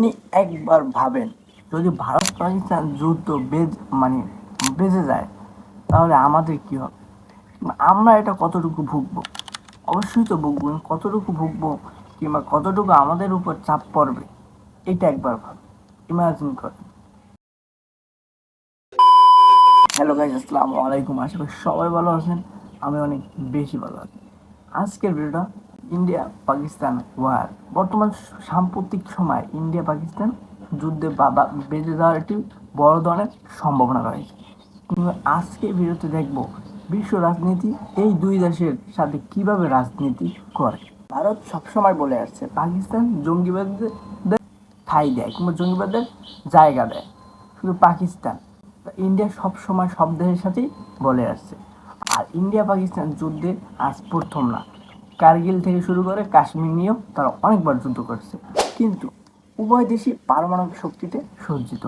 আপনি একবার ভাবেন, যদি ভারত পাকিস্তান যুদ্ধ বেজে যায়, তাহলে আমাদের কি হবে? আমরা এটা কতটুকু ভুগবো? অবশ্যই তো ভুগবো। কতটুকু ভুগবো কিংবা কতটুকু আমাদের উপর চাপ পড়বে, এটা একবার ভাবেন, ইমাজিন করেন। হ্যালো গাইস, আসসালামু আলাইকুম। আশা করি সবাই ভালো আছেন। আমি অনেক বেশি ভালো আছি। আজকের ভিডিওটা ইন্ডিয়া পাকিস্তান ওয়ার। বর্তমান সাম্প্রতিক সময় ইন্ডিয়া পাকিস্তান যুদ্ধে বেঁধে যাওয়ার একটি বড় ধরনের সম্ভাবনা রয়েছে। কিন্তু আজকে ভিডিওতে দেখব বিশ্ব রাজনীতি এই দুই দেশের সাথে কিভাবে রাজনীতি করে। ভারত সবসময় বলে আসছে পাকিস্তান জঙ্গিবাদদের ঠাঁই দেয় কিংবা জঙ্গিবাদের জায়গা দেয়। শুধু পাকিস্তান, ইন্ডিয়া সবসময় সব দেশের সাথেই বলে আসছে। আর ইন্ডিয়া পাকিস্তান যুদ্ধে আজ প্রথম না, কার্গিল থেকে শুরু করে কাশ্মীর নিয়েও তারা অনেকবার যুদ্ধ করছে। কিন্তু উভয় দেশই পারমাণবিক শক্তিতে সজ্জিত।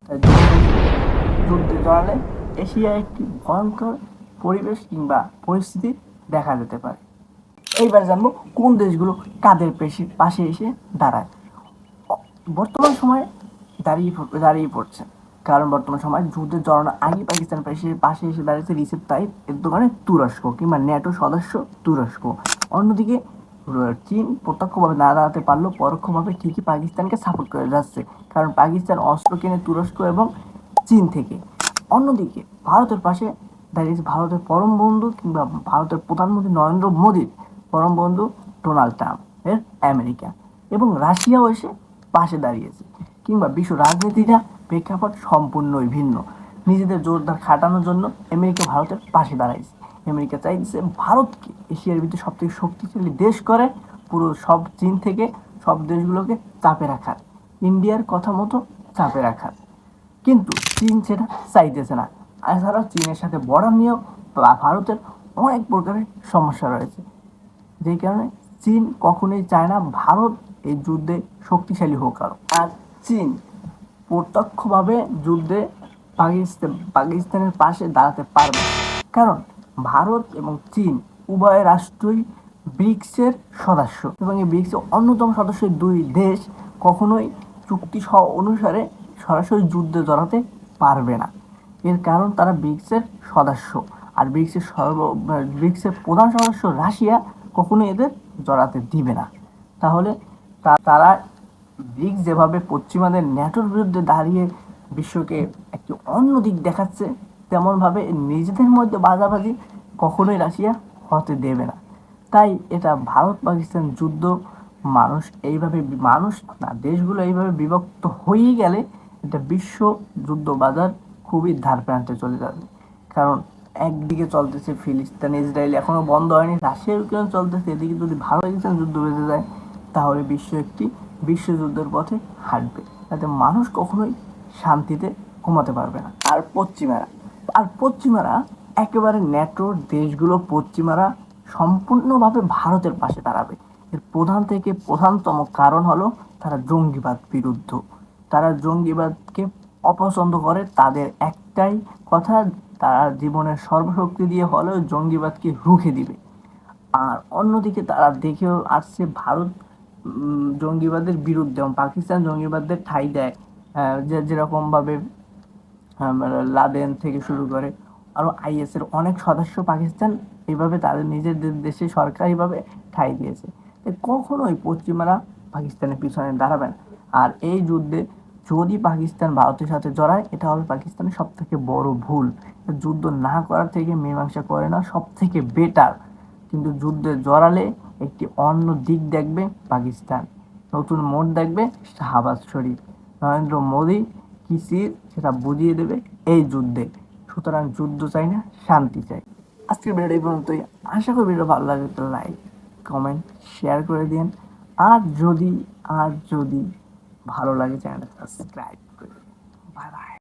তাই যুদ্ধে জড়ালে এশিয়ায় একটি ভয়ঙ্কর পরিবেশ কিংবা পরিস্থিতি দেখা যেতে পারে। এইবার জানবো কোন দেশগুলো কাদের পাশে এসে দাঁড়ায়। বর্তমান সময়ে দাঁড়িয়ে পড়ছে, কারণ বর্তমান সময় যুদ্ধের জড়ানোর আগে পাকিস্তান পাশে এসে দাঁড়িয়েছে রিসেপ তাইপ এরদোগানে তুরস্ক কিংবা ন্যাটো সদস্য তুরস্ক। অন্যদিকে চীন প্রত্যক্ষভাবে না দাঁড়াতে পারলেও পরোক্ষভাবে ঠিকই পাকিস্তানকে সাপোর্ট করে যাচ্ছে, কারণ পাকিস্তান অস্ত্র কেনে তুরস্ক এবং চীন থেকে। অন্যদিকে ভারতের পাশে দাঁড়িয়েছে ভারতের পরম বন্ধু কিংবা ভারতের প্রধানমন্ত্রী নরেন্দ্র মোদীর পরম বন্ধু ডোনাল্ড ট্রাম্প এর আমেরিকা, এবং রাশিয়াও এসে পাশে দাঁড়িয়েছে। কিংবা বিশ্ব রাজনীতিটা প্রেক্ষাপট সম্পূর্ণই ভিন্ন। নিজেদের জোরদার খাটানোর জন্য আমেরিকা ভারতের পাশে দাঁড়াইছে। আমেরিকা চাইছে ভারতকে এশিয়ার ভিতরে সব থেকে শক্তিশালী দেশ করে পুরো সব চীন থেকে সব দেশগুলোকে চাপে রাখার, ইন্ডিয়ার কথা মতো চাপে রাখার। কিন্তু চীন সেটা চাইতেছে না। এছাড়াও চীনের সাথে বর্ডার নিয়েও ভারতের অনেক প্রকারের সমস্যা রয়েছে, যেই কারণে চীন কখনোই চায় না ভারত এই যুদ্ধে শক্তিশালী হোক। আর চীন প্রত্যক্ষভাবে যুদ্ধে পাকিস্তানের পাশে দাঁড়াতে পারবে, কারণ ভারত এবং চীন উভয় রাষ্ট্রই ব্রিক্সের সদস্য, এবং এই ব্রিক্সের অন্যতম সদস্য দুই দেশ কখনোই চুক্তি অনুসারে সরাসরি যুদ্ধে জড়াতে পারবে না। এর কারণ তারা ব্রিক্সের সদস্য, আর ব্রিক্সের প্রধান সদস্য রাশিয়া কখনো এদের জড়াতে দিবে না। তাহলে তারা ব্রিক্স যেভাবে পশ্চিমাদের ন্যাটোর বিরুদ্ধে দাঁড়িয়ে বিশ্বকে একটি অন্য দিক দেখাচ্ছে, তেমনভাবে নিজেদের মধ্যে বাজাবাজি কখনোই রাশিয়া হতে দেবে না। তাই এটা ভারত পাকিস্তান যুদ্ধ মানুষ না, দেশগুলো এইভাবে বিভক্ত হয়েই গেলে এটা বিশ্ব যুদ্ধ বাজার খুবই ধার প্রান্তে চলে যাবে। কারণ একদিকে চলতেছে ফিলিস্তিন ইসরায়েল এখনো বন্ধ হয়নি, রাশিয়া ইউক্রেন চলতেছে, এদিকে যদি ভারত পাকিস্তান যুদ্ধ বেঁধে যায়, তাহলে বিশ্ব একটি বিশ্বযুদ্ধের পথে হাঁটবে, যাতে মানুষ কখনোই শান্তিতে ঘুমাতে পারবে না। আর পশ্চিমারা একেবারে ন্যাটোর দেশগুলো পশ্চিমারা সম্পূর্ণভাবে ভারতের পাশে দাঁড়াবে। এর প্রধানতম কারণ হলো তারা জঙ্গিবাদ বিরুদ্ধ। তারা জঙ্গিবাদকে অপছন্দ করে। তাদের একটাই কথা, তারা জীবনের সর্বশক্তি দিয়ে হলেও জঙ্গিবাদকে রুখে দিবে। আর অন্যদিকে তারা দেখেও আসছে ভারত জঙ্গিবাদের বিরুদ্ধে এবং পাকিস্তান জঙ্গিবাদদের ঠাঁই দেয়। যেরকমভাবে লাদেন থেকে শুরু করে আরও আইএসের অনেক সদস্য পাকিস্তান এইভাবে তাদের নিজেদের দেশে সরকারিভাবে ঠাঁই দিয়েছে। কখনোই পশ্চিমারা পাকিস্তানের পিছনে দাঁড়াবেন। আর এই যুদ্ধে যদি পাকিস্তান ভারতের সাথে জড়ায়, এটা হবে পাকিস্তানের সব থেকে বড় ভুল। যুদ্ধ না করার থেকে মীমাংসা করে না সব থেকে বেটার। কিন্তু যুদ্ধে জড়ালে একটি অন্য দিক দেখবে পাকিস্তান, নতুন মোড় দেখবে শাহবাজ শরীফ, নরেন্দ্র মোদী কি চিজ সেটা বুঝিয়ে দেবে এই যুদ্ধে। সুতরাং যুদ্ধ চাই না, শান্তি চাই। আজকের ভিডিওটা এই পর্যন্তই। আশা করি ভিডিও ভালো লাগে তো লাইক কমেন্ট শেয়ার করে দিন। আর যদি ভালো লাগে চ্যানেলটা সাবস্ক্রাইব করে দিন। Bye bye.